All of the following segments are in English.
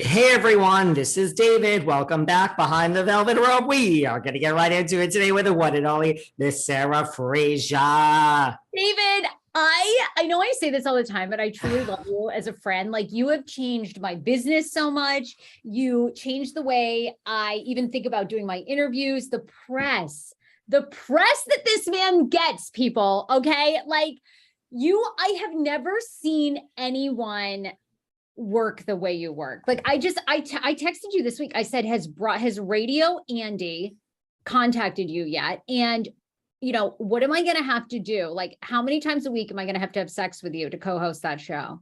Hey everyone, this is David. Welcome back behind the velvet rope. We are going to get right into it today with the one and only Miss Sarah Fraser. David, I know I say this all the time, but I truly love you as a friend. Like, you have changed my business so much. You changed the way I even think about doing my interviews, the press that this man gets, people. Okay. Like I have never seen anyone work the way you work. Like I texted you this week. I said, has Radio Andy contacted you yet? And what am I going to have to do? Like, how many times a week am I going to have sex with you to co-host that show?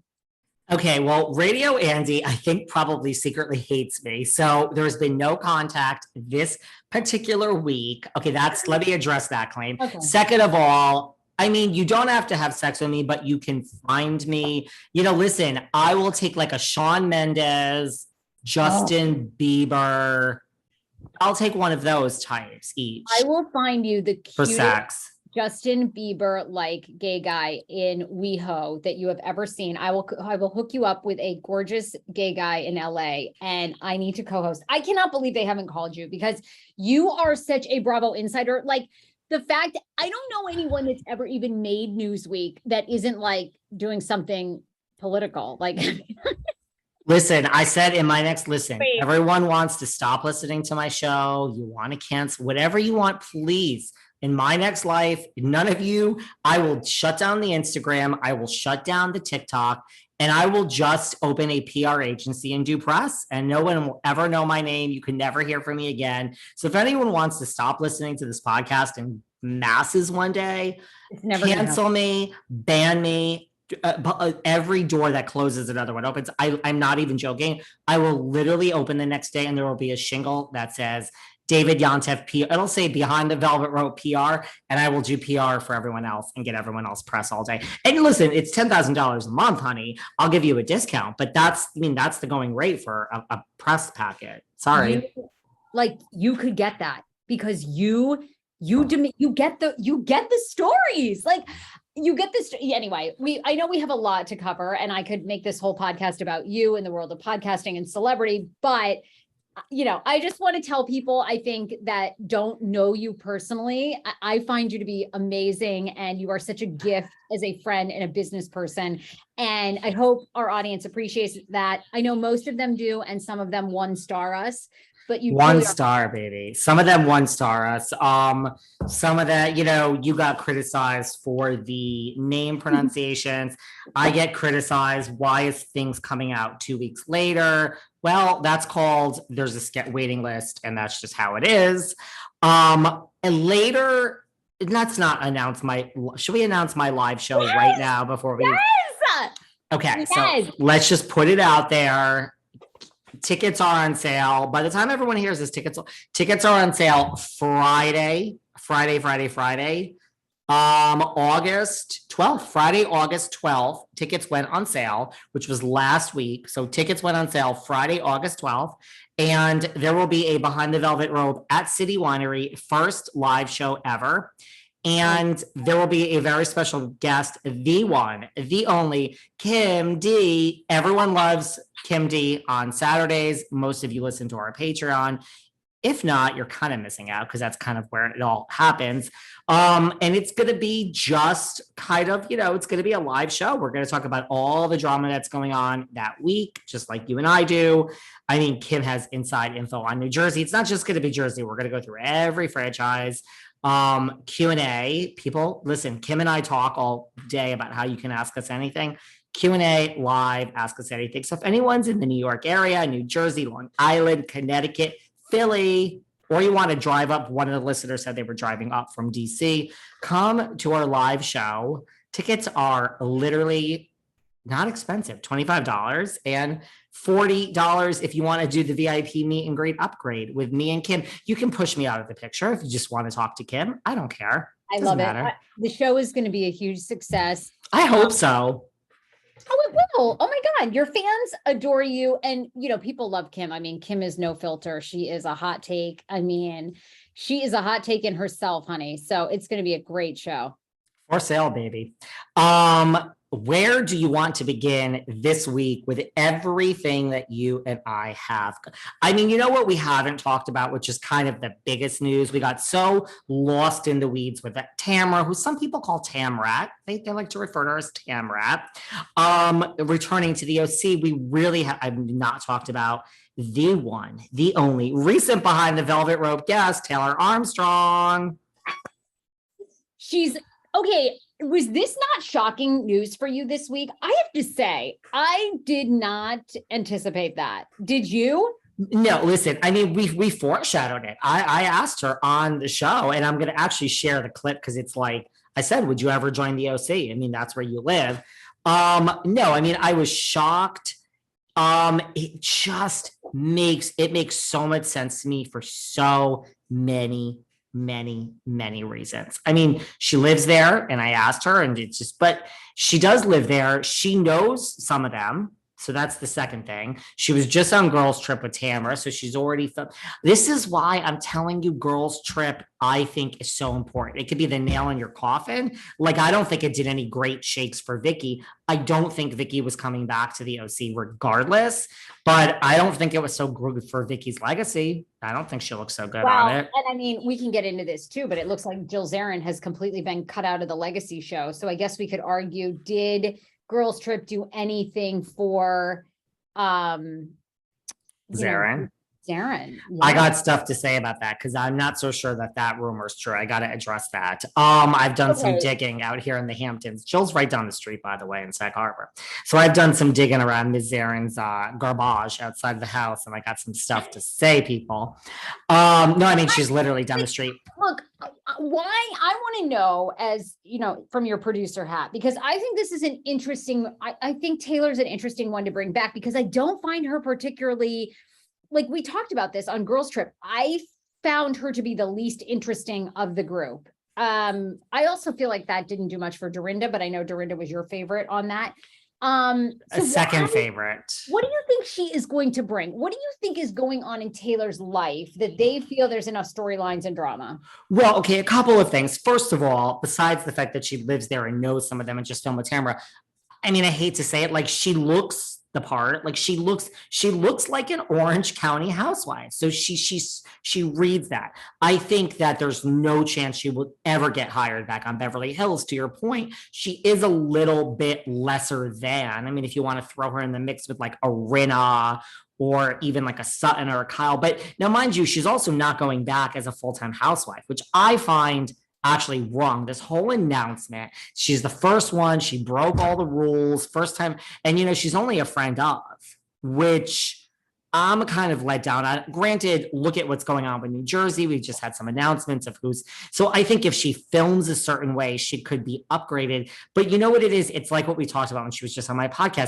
Okay, well, Radio Andy, I think probably secretly hates me. So there's been no contact this particular week. Okay, let me address that claim. Okay. Second of all, I mean, you don't have to have sex with me, but you can find me. Listen, I will take like a Shawn Mendes, Justin Bieber. I'll take one of those types each. I will find you the cutest for sex Justin Bieber like gay guy in WeHo that you have ever seen. I will hook you up with a gorgeous gay guy in LA, and I need to co-host. I cannot believe they haven't called you because you are such a Bravo insider. Like, the fact, I don't know anyone that's ever even made Newsweek that isn't like doing something political. Like, listen, I said in my next everyone wants to stop listening to my show. You want to cancel whatever you want, please. In my next life, none of you, I will shut down the Instagram. I will shut down the TikTok, and I will just open a PR agency and do press, and no one will ever know my name. You can never hear from me again. So if anyone wants to stop listening to this podcast in masses one day, cancel me, ban me. Every door that closes, another one opens. I'm not even joking. I will literally open the next day, and there will be a shingle that says David Yontef PR. It'll say Behind the Velvet Rope PR, and I will do PR for everyone else and get everyone else press all day. And listen, it's $10,000 a month, honey. I'll give you a discount, but that's the going rate for a press packet. Sorry. You could get that because you get the stories. Like, you get this. Anyway, I know we have a lot to cover, and I could make this whole podcast about you and the world of podcasting and celebrity, but I just want to tell people, I think, that don't know you personally, I find you to be amazing, and you are such a gift as a friend and a business person. And I hope our audience appreciates that. I know most of them do, and some of them one-star us. But you one star, baby. Some of them one star us. Some of that, you got criticized for the name pronunciations. I get criticized. Why is things coming out 2 weeks later? Well, that's called there's a waiting list, and that's just how it is. And later, let's not announce should we announce my live show right now before we? Yes! Okay, so let's just put it out there. Tickets are on sale. By the time everyone hears this, tickets are on sale Friday. August 12th, Friday, August 12th. Tickets went on sale, which was last week. So tickets went on sale Friday, August 12th. And there will be a Behind the Velvet Rope at City Winery, first live show ever. And there will be a very special guest, the one, the only, Kim D. Everyone loves Kim D on Saturdays. Most of you listen to our Patreon. If not, you're kind of missing out because that's kind of where it all happens. And it's going to be just kind of, it's going to be a live show. We're going to talk about all the drama that's going on that week, just like you and I do. I mean, Kim has inside info on New Jersey. It's not just going to be Jersey. We're going to go through every franchise. Q&A. People, listen, Kim and I talk all day about how you can ask us anything. Q&A live, ask us anything. So if anyone's in the New York area, New Jersey, Long Island, Connecticut, Philly, or you want to drive up, one of the listeners said they were driving up from DC, come to our live show. Tickets are literally not expensive, $25 and $40 if you want to do the VIP meet and greet upgrade with me and Kim. You can push me out of the picture if you just want to talk to Kim. I don't care. I love it. The show is going to be a huge success. I hope so. Oh, it will. Oh my God. Your fans adore you. And, people love Kim. I mean, Kim is no filter. She is a hot take. I mean, she is a hot take in herself, honey. So it's going to be a great show. For sale, baby. where do you want to begin this week with everything that you and I have? I mean, you know what we haven't talked about, which is kind of the biggest news. We got so lost in the weeds with that Tamra, who some people call Tamrat. They like to refer to her as Tamrat. Returning to the OC, we really I've not talked about the one, the only recent behind the velvet rope guest, Taylor Armstrong. She's okay. Was this not shocking news for you this week? I have to say, I did not anticipate that. Did you? No, listen, I mean, we foreshadowed it. I asked her on the show, and I'm going to actually share the clip because it's like, I said, would you ever join the OC? I mean, that's where you live. No, I mean, I was shocked. It just makes so much sense to me for so many reasons. I mean, she lives there, and I asked her, and it's just, but she does live there. She knows some of them. So that's the second thing. She was just on girls trip with Tamra. So she's already this is why I'm telling you, girls trip, I think, is so important. It could be the nail in your coffin. Like, I don't think it did any great shakes for Vicky. I don't think Vicky was coming back to the OC regardless, but I don't think it was so good for Vicky's legacy. I don't think she looks so good on it. And I mean, we can get into this too, but it looks like Jill Zarin has completely been cut out of the legacy show. So I guess we could argue, did girls trip do anything for Zarin? Zarin. Yeah. I got stuff to say about that because I'm not so sure that rumor is true. I got to address that. I've done some digging out here in the Hamptons. Jill's right down the street, by the way, in Sag Harbor. So I've done some digging around Ms. Zarin's garbage outside the house, and I got some stuff to say, people. No, I mean, she's literally down the street. Look, why I want to know, as you know, from your producer hat, because I think this is an interesting, I think Taylor's an interesting one to bring back because I don't find her particularly, like we talked about this on Girls Trip, I found her to be the least interesting of the group. I also feel like that didn't do much for Dorinda, but I know Dorinda was your favorite on that. A second favorite. What do you think she is going to bring? What do you think is going on in Taylor's life that they feel there's enough storylines and drama? Well, okay, a couple of things. First of all, besides the fact that she lives there and knows some of them and just filmed with Tamra, I mean, I hate to say it, like she looks the part, like she looks like an Orange County housewife. So she reads that. I think that there's no chance she will ever get hired back on Beverly Hills. To your point, she is a little bit lesser than, I mean, if you want to throw her in the mix with like a Rinna or even like a Sutton or a Kyle. But now, mind you, she's also not going back as a full-time housewife, which I find actually wrong. This whole announcement, she's the first one, she broke all the rules first time, and you know, she's only a friend of, which I'm kind of let down on. Granted, look at what's going on with New Jersey. We just had some announcements of so I think if she films a certain way, she could be upgraded. But you know what it is? It's like what we talked about when she was just on my podcast.